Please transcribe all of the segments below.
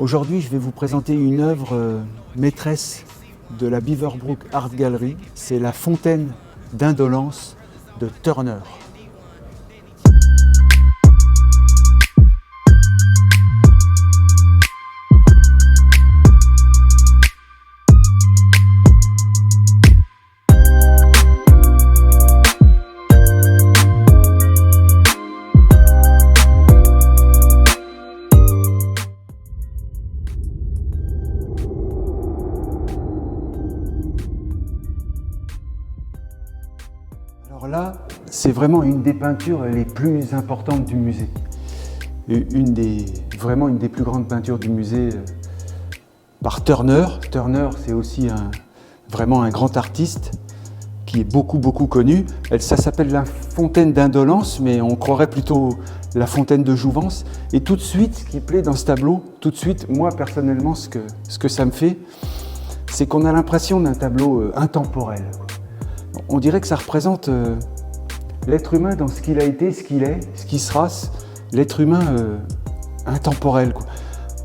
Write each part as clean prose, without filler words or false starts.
Aujourd'hui, je vais vous présenter une œuvre maîtresse de la Beaverbrook Art Gallery. C'est la Fontaine d'Indolence de Turner. Alors là, c'est vraiment une des peintures les plus importantes du musée. Vraiment une des plus grandes peintures du musée par Turner. Turner, c'est aussi vraiment un grand artiste qui est beaucoup connu. Ça s'appelle la Fontaine d'Indolence, mais on croirait plutôt la Fontaine de Jouvence. Et tout de suite, ce qui plaît dans ce tableau, tout de suite, moi personnellement, ce que ça me fait, c'est qu'on a l'impression d'un tableau intemporel. On dirait que ça représente l'être humain dans ce qu'il a été, ce qu'il est, ce qui sera, l'être humain intemporel, quoi.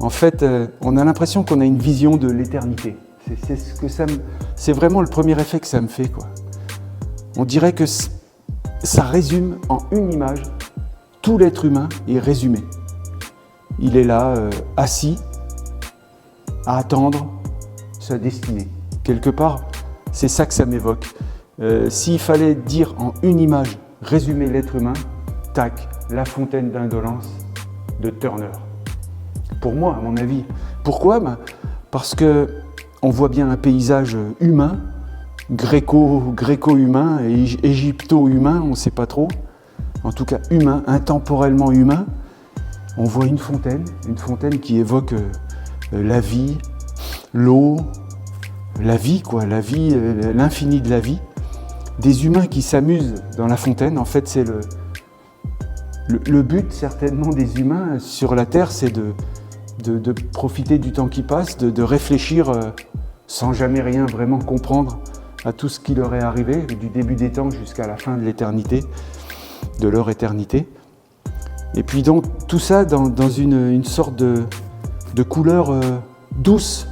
En fait, on a l'impression qu'on a une vision de l'éternité. C'est vraiment le premier effet que ça me fait, quoi. On dirait que ça résume en une image, tout l'être humain est résumé. Il est là, assis, à attendre sa destinée. Quelque part, c'est ça que ça m'évoque. S'il fallait dire en une image, résumer l'être humain, tac, la Fontaine d'Indolence de Turner. Pour moi, à mon avis. Pourquoi ? Parce qu'on voit bien un paysage humain, gréco-humain, égypto-humain, on ne sait pas trop. En tout cas humain, intemporellement humain. On voit une fontaine qui évoque la vie, l'eau, la vie, quoi, la vie, l'infini de la vie. Des humains qui s'amusent dans la fontaine. En fait, c'est le but certainement des humains sur la Terre, c'est de profiter du temps qui passe, de réfléchir sans jamais rien vraiment comprendre à tout ce qui leur est arrivé, du début des temps jusqu'à la fin de l'éternité, de leur éternité. Et puis donc tout ça dans une sorte de couleur douce,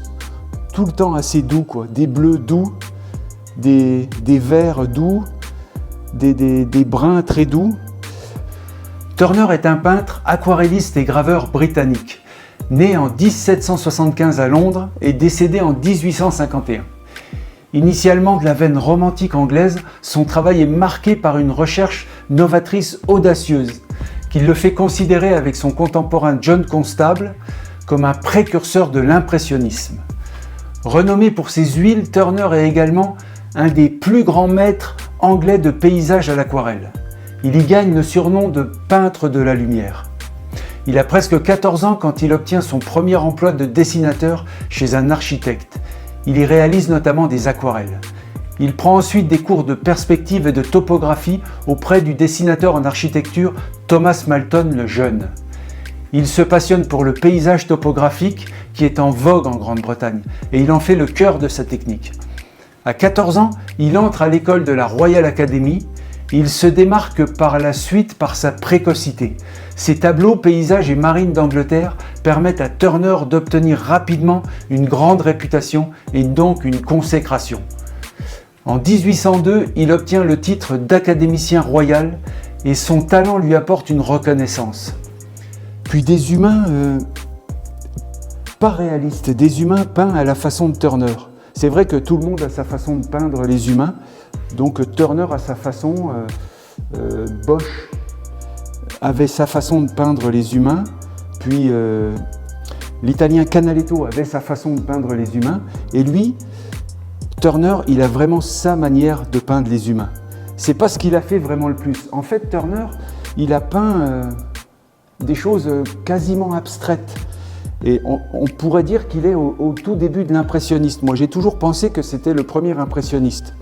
tout le temps assez doux, quoi. Des bleus doux, des verts doux, des bruns très doux. Turner est un peintre, aquarelliste et graveur britannique, né en 1775 à Londres et décédé en 1851. Initialement de la veine romantique anglaise, son travail est marqué par une recherche novatrice audacieuse, qui le fait considérer avec son contemporain John Constable comme un précurseur de l'impressionnisme. Renommé pour ses huiles, Turner est également un des plus grands maîtres anglais de paysage à l'aquarelle. Il y gagne le surnom de peintre de la lumière. Il a presque 14 ans quand il obtient son premier emploi de dessinateur chez un architecte. Il y réalise notamment des aquarelles. Il prend ensuite des cours de perspective et de topographie auprès du dessinateur en architecture Thomas Malton le Jeune. Il se passionne pour le paysage topographique qui est en vogue en Grande-Bretagne et il en fait le cœur de sa technique. À 14 ans, il entre à l'école de la Royal Academy. Il se démarque par la suite par sa précocité. Ses tableaux, paysages et marines d'Angleterre permettent à Turner d'obtenir rapidement une grande réputation et donc une consécration. En 1802, il obtient le titre d'académicien royal et son talent lui apporte une reconnaissance. Puis des humains pas réalistes, des humains peints à la façon de Turner. C'est vrai que tout le monde a sa façon de peindre les humains, donc Turner a sa façon, Bosch avait sa façon de peindre les humains, puis l'italien Canaletto avait sa façon de peindre les humains, et lui, Turner, il a vraiment sa manière de peindre les humains. C'est pas ce qu'il a fait vraiment le plus. En fait, Turner, il a peint des choses quasiment abstraites. Et on pourrait dire qu'il est au tout début de l'impressionniste. Moi, j'ai toujours pensé que c'était le premier impressionniste.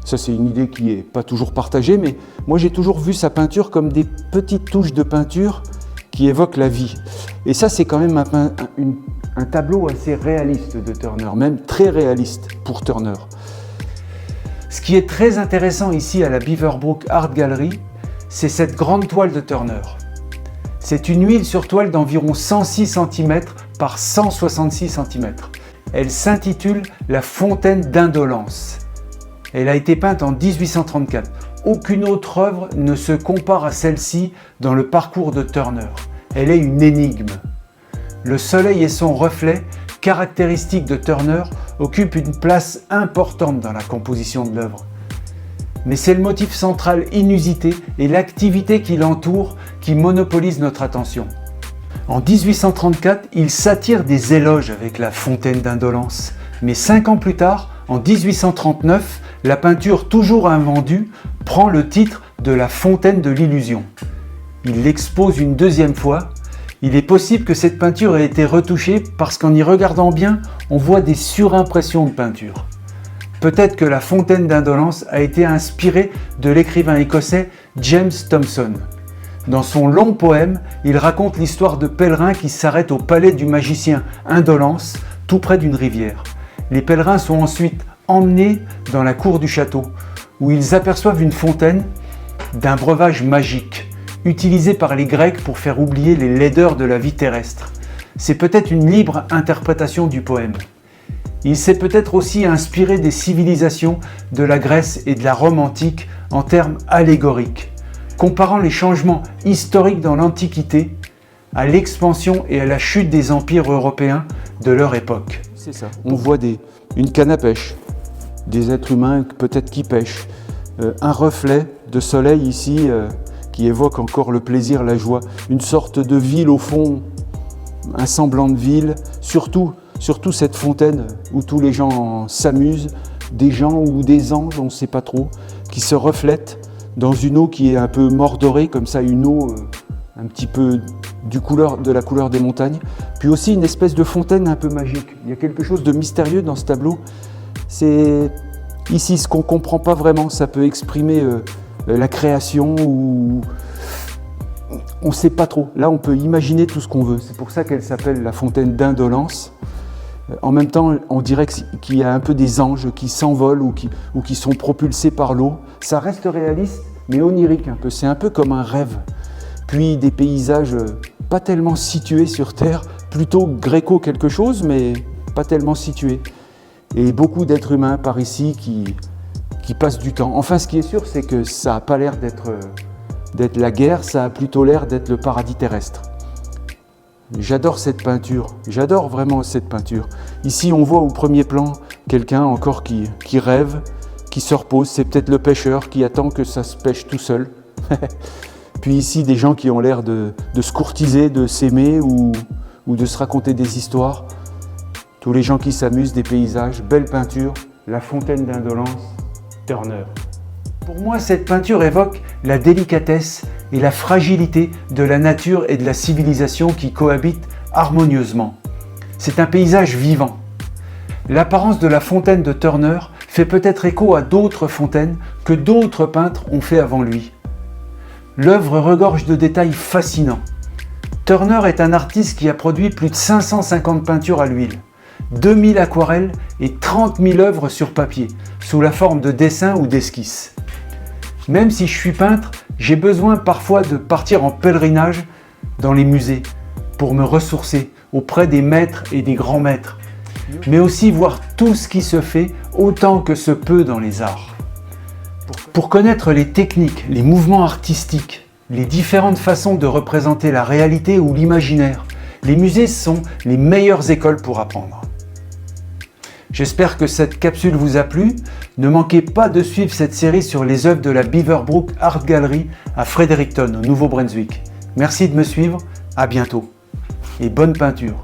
Ça, c'est une idée qui n'est pas toujours partagée, mais moi, j'ai toujours vu sa peinture comme des petites touches de peinture qui évoquent la vie. Et ça, c'est quand même un tableau assez réaliste de Turner, même très réaliste pour Turner. Ce qui est très intéressant ici à la Beaverbrook Art Gallery, c'est cette grande toile de Turner. C'est une huile sur toile d'environ 106 cm par 166 cm. Elle s'intitule La Fontaine d'Indolence. Elle a été peinte en 1834. Aucune autre œuvre ne se compare à celle-ci dans le parcours de Turner. Elle est une énigme. Le soleil et son reflet, caractéristiques de Turner, occupent une place importante dans la composition de l'œuvre. Mais c'est le motif central inusité et l'activité qui l'entoure qui monopolise notre attention. En 1834, il s'attire des éloges avec la Fontaine d'Indolence. Mais 5 ans plus tard, en 1839, la peinture toujours invendue prend le titre de la Fontaine de l'Illusion. Il l'expose une deuxième fois. Il est possible que cette peinture ait été retouchée parce qu'en y regardant bien, on voit des surimpressions de peinture. Peut-être que la Fontaine d'Indolence a été inspirée de l'écrivain écossais James Thomson. Dans son long poème, il raconte l'histoire de pèlerins qui s'arrêtent au palais du magicien Indolence, tout près d'une rivière. Les pèlerins sont ensuite emmenés dans la cour du château, où ils aperçoivent une fontaine d'un breuvage magique, utilisé par les Grecs pour faire oublier les laideurs de la vie terrestre. C'est peut-être une libre interprétation du poème. Il s'est peut-être aussi inspiré des civilisations de la Grèce et de la Rome antique en termes allégoriques, comparant les changements historiques dans l'Antiquité à l'expansion et à la chute des empires européens de leur époque. C'est ça. On voit une canne à pêche, des êtres humains peut-être qui pêchent, un reflet de soleil ici qui évoque encore le plaisir, la joie, une sorte de ville au fond, un semblant de ville, surtout cette fontaine où tous les gens s'amusent, des gens ou des anges, on ne sait pas trop, qui se reflètent dans une eau qui est un peu mordorée, comme ça, une eau un petit peu de la couleur des montagnes. Puis aussi une espèce de fontaine un peu magique. Il y a quelque chose de mystérieux dans ce tableau. C'est ici ce qu'on ne comprend pas vraiment. Ça peut exprimer la création ou on ne sait pas trop. Là, on peut imaginer tout ce qu'on veut. C'est pour ça qu'elle s'appelle la Fontaine d'Indolence. En même temps, on dirait qu'il y a un peu des anges qui s'envolent ou qui sont propulsés par l'eau. Ça reste réaliste, mais onirique un peu. C'est un peu comme un rêve. Puis des paysages pas tellement situés sur Terre, plutôt gréco quelque chose, mais pas tellement situés. Et beaucoup d'êtres humains par ici qui passent du temps. Enfin, ce qui est sûr, c'est que ça n'a pas l'air d'être la guerre, ça a plutôt l'air d'être le paradis terrestre. J'adore cette peinture, j'adore vraiment cette peinture. Ici, on voit au premier plan quelqu'un encore qui rêve, qui se repose. C'est peut-être le pêcheur qui attend que ça se pêche tout seul. Puis ici, des gens qui ont l'air de se courtiser, de s'aimer ou de se raconter des histoires. Tous les gens qui s'amusent, des paysages, belle peinture, la Fontaine d'Indolence, Turner. Pour moi, cette peinture évoque la délicatesse et la fragilité de la nature et de la civilisation qui cohabitent harmonieusement. C'est un paysage vivant. L'apparence de la fontaine de Turner fait peut-être écho à d'autres fontaines que d'autres peintres ont fait avant lui. L'œuvre regorge de détails fascinants. Turner est un artiste qui a produit plus de 550 peintures à l'huile, 2000 aquarelles et 30 000 œuvres sur papier, sous la forme de dessins ou d'esquisses. Même si je suis peintre, j'ai besoin parfois de partir en pèlerinage dans les musées pour me ressourcer auprès des maîtres et des grands maîtres, mais aussi voir tout ce qui se fait autant que se peut dans les arts. Pour connaître les techniques, les mouvements artistiques, les différentes façons de représenter la réalité ou l'imaginaire, les musées sont les meilleures écoles pour apprendre. J'espère que cette capsule vous a plu. Ne manquez pas de suivre cette série sur les œuvres de la Beaverbrook Art Gallery à Fredericton, au Nouveau-Brunswick. Merci de me suivre, à bientôt et bonne peinture.